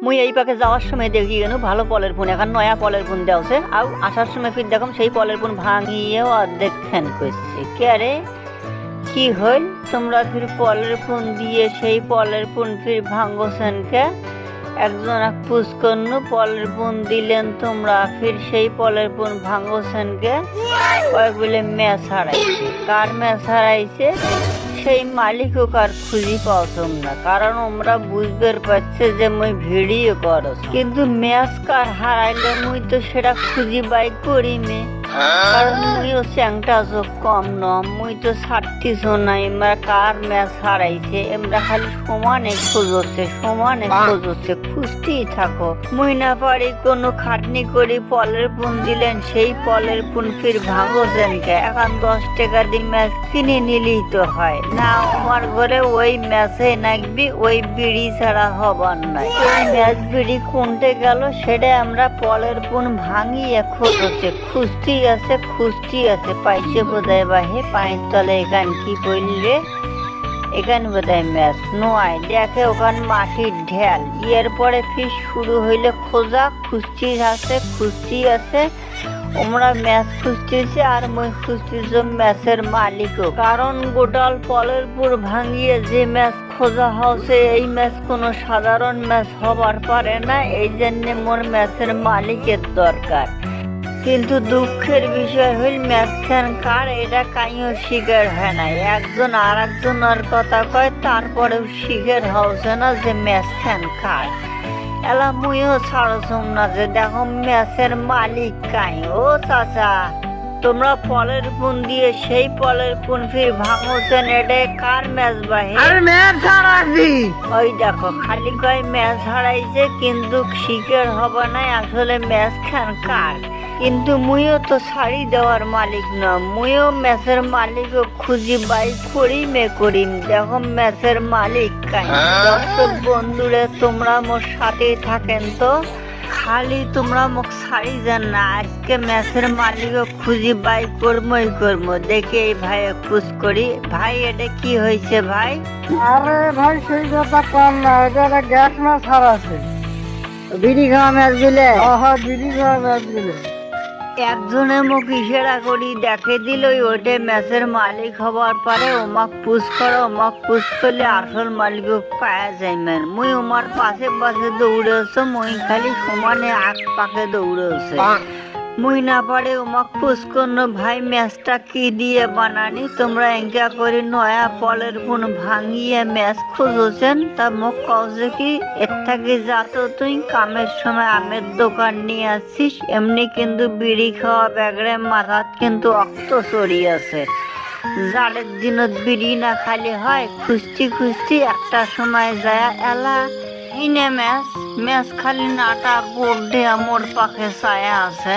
মুই এই পাকে যাওয়ার সময় দেখি কেন ভালো পলের পুন এখন নয়া পলের পুন দেওছে আর আসার সময় ফির দেখম সেই পলের পুন ভাঙিয়ে অর্ধেক ফ্যান করছে কে রে কি হইল তোমরা ফির পলের পুন দিয়ে সেই পলের পুন ফির ভাঙ্গোছেন কে একজন এক পুষ্কর্ণ পলের পুন দিলেন তোমরা ফির সেই পলের পুন ভাঙ্গোছেন কে কয়েক বলে ম্যাচ হারাইছে কার ম্যাচ হারাইছে সেই মালিকও কার খুঁজি পাওছম না কারণ আমরা বুঝতে পারছে যে মুই ভিডিও করস কিন্তু ম্যাচ কার হারাইলে মুই তো সেটা খুঁজি বাই করি মে কারণ মুইও চ্যাংটা চোখ কম নম মুই তো ছাড়তিস নাই আমরা কার ম্যাচ হারাইছে আমরা খালি সমানে খোঁজছে খুঁজতেই থাকো মুই না পারি কোনো খাটনি করি পলের পুন দিলেন সেই পলের পুন ফির ভাঙোছেন কে এখন 10 টাকা দিয়ে ম্যাচ কিনে নিলেই তো হয় না আমার ঘরে ওই ম্যাচে নাকবি ওই বিড়ি ছাড়া হবার নাই ওই ম্যাচ বিড়ি কোনটে গেল সেটা আমরা পলের পুন ভাঙিয়ে খুঁজতেই আছে পাইছে বোধহয় বাহে পায়ের তলে এখান কি বললে এখানে বোধহয় ম্যাচ নয় দেখে ওখান মাটির ঢেল এরপরে ফির শুরু হইলে খোঁজা খুঁজতেই আছে আমরা ম্যাচ খুঁজতেছি আর মই খুঁজতেছি ম্যাচের মালিকও কারণ গোটাল পলের পুর ভাঙিয়ে যে ম্যাচ খোঁজা হচ্ছে এই ম্যাচ কোনো সাধারণ ম্যাচ হবার পারে না এই জন্য মোর ম্যাচের মালিকের দরকার কিন্তু দুঃখের বিষয় হইল ম্যাচ খান কার এটা কাইও স্বীকার হয় না একজন আর একজনের কথা কয় তারপরেও স্বীকার হচ্ছে না যে ম্যাচ খান কার এলা মুইও ছাড়ছম না যে দেখো ম্যাচের মালিক কাই ও চাচা তোমরা পলের পুন দিয়ে সেই পলের পুন ফির ভাঙছেন এটা কার ম্যাচ বাহে ম্যাচ হারাইছি ওই দেখো খালি কয় ম্যাচ হারাইছে কিন্তু স্বীকার হবে না আসলে ম্যাচ খান কার কিন্তু মুইও তো শাড়ি দেওয়ার মালিক না মুইও ম্যাচের মালিকও খুঁজি বাই করিম দেখো ম্যাচের মালিক কাই দর্শক বন্ধুরে তোমরা মোর সাথেই থাকেন তো খালি তোমরা মোক শাড়ি যান না আজকে ম্যাচের মালিকও খুঁজি বাই করবো দেখি এই ভাই খুঁজ করি ভাই এটা কি হয়েছে ভাই আরে ভাই সেই কথা কম না এটা গ্যাস ম্যাচ হারাছে বিড়ি খাওয়া ম্যাচ দিলে বিড়ি খাওয়া ম্যাচ দিলে একজনে মোক ইশারা করি দেখে দিল ওইটা ম্যাচের মালিক হবার পরে ওমাক পুষ করলে আসল মালিক পায়া যাইমেন মুই ওমার পাশে দৌড়েছে মুই খালি সমানে আগ পাকে দৌড়েছে মুই না পারে ওমাক পুষ করলো ভাই ম্যাচটা কি দিয়ে বানানি তোমরা এঙ্কা করে নয়া পলের পুন ভাঙিয়ে ম্যাচ খুঁজছেন তা মোক কওছে কি এর থেকে যাতো তুই কামের সময় আমের দোকান নিয়ে আসছিস এমনি কিন্তু বিড়ি খাওয়া ব্যাগরে মাথাত কিন্তু অক্ত চড়ি আছে জালের দিনত বিড়ি না খালি হয় খুঁজতি একটা সময় যায় এলা ইনে ম্যাচ খালি নাটা বোর্ড দিয়ে মোর পাখে ছায়া আছে